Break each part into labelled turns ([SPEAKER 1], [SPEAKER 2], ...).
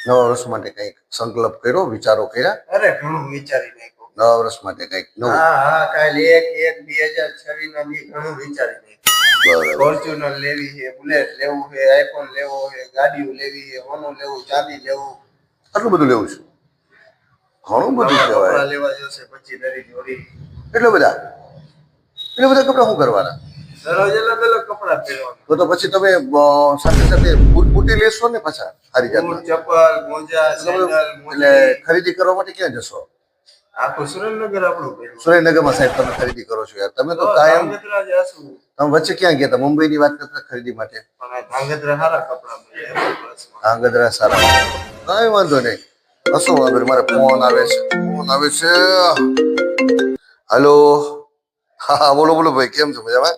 [SPEAKER 1] નવા વર્ષ માટે કંઈક સંકલ્પ કર્યો, વિચારો કર્યા?
[SPEAKER 2] અરે ઘણું વિચારી નાખ્યું.
[SPEAKER 1] નવા વર્ષ માટે કંઈક નવું?
[SPEAKER 2] હા કાલે 1/1/2026 ના દી ઘણું વિચારી નાખ્યું. ફોર્ચ્યુનર લેવી છે, બુલેટ લેવું છે, આઈફોન લેવો છે, ગાડીઓ લેવી છે, સોનું લેવું, ચાંદી લેવું.
[SPEAKER 1] આટલું બધું લેવું છે? ઘણું બધું કહેવાય.
[SPEAKER 2] કપડા લેવા જશે પછી દરી જોડી.
[SPEAKER 1] એટલા બધા કપડા શું કરવાના?
[SPEAKER 2] દરરોજ અલગ અલગ કપડા પહેરવાના.
[SPEAKER 1] તો પછી તમે સાથે સાથે બુટી લેશો ને પાછા સારી જાતના?
[SPEAKER 2] ચપ્પલ, મોજા, સેન્ડલ,
[SPEAKER 1] એટલે ખરીદી કરવા માટે ક્યાં જશો?
[SPEAKER 2] આખું સુરેન્દ્રનગર આપણું પહેરવું.
[SPEAKER 1] સુરેન્દ્રનગરમાં સાહેબ તમે ખરીદી કરો છો યાર. તમે તો કાયમ
[SPEAKER 2] ધાંગધ્રા જશું.
[SPEAKER 1] તમે વચ્ચે ક્યાં ગયા હતા? મુંબઈની વાત કરતા ખરીદી માટે.
[SPEAKER 2] પણ ધાંગધ્રા સારા કપડા મળે.
[SPEAKER 1] ધાંગધ્રા સારા. કઈ વાંધો નહીં. હસો વગર મારે ફોન આવે છે. હલો. હા બોલો ભાઈ, કેમ છો? મજામાં?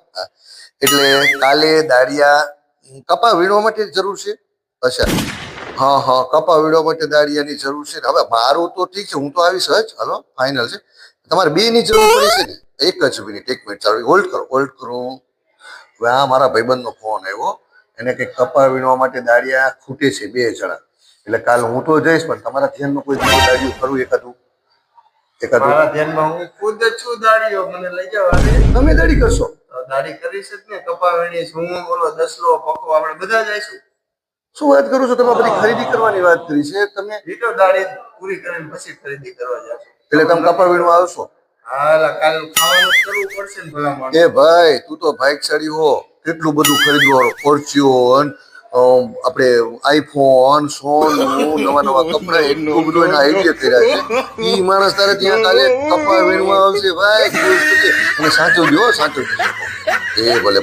[SPEAKER 1] એટલે કાલે દાળિયા કપા વીણવા માટે જરૂર છે? અચ્છા, હા કપા વીણવા માટે દાળિયાની જરૂર છે. હવે મારું તો ઠીક છે, હું તો આવીશ જ. હલો, ફાઇનલ છે. તમારે બે ની જરૂર પડી છે ને? એક જ મિનિટ ચાલો, હોલ્ડ કરો. હવે આ મારા ભાઈબંધનો ફોન આવ્યો. એને કંઈક કપા વીણવા માટે દાળિયા ખૂટે છે 2 જણા. એટલે કાલ હું તો જઈશ, પણ તમારા ધ્યાનમાં કોઈ દાળિયું કરું એકાદું?
[SPEAKER 2] મારા ધ્યાનમાં હું ખુદ જ છું દાઢીઓ, મને લઈ જાવ.
[SPEAKER 1] તમે દાઢી કરશો?
[SPEAKER 2] દાઢી કરીશ જ ને. કપા વીણીશ હું, બોલો દસલો પકો, આપણે બધા જઈશું.
[SPEAKER 1] શું વાત કરું છો તમે? બધી ખરીદી કરવાની વાત કરી છે તમે?
[SPEAKER 2] રીટો દાઢી પૂરી કરીને પછી ખરીદી કરવા જશું.
[SPEAKER 1] એટલે તમે કપા વીણવા આવશો?
[SPEAKER 2] હા કાલ ખાવાનું કરવું પડશે ને ભલા માણસ.
[SPEAKER 1] એ ભાઈ, તું તો ભાગ્યશાળી હો. કેટલું બધું ખરીદવાનું, ફોર્ચ્યુન, આપણે આઈફોન, સોનું, નવા કપડા, એટલું બધું એના આઈડિયા કર્યા છે. ઈ માણસ તારે ત્યાં કાલે કપા વીણવા આવશે ભાઈ. અને સાચવજો. એ ભલે.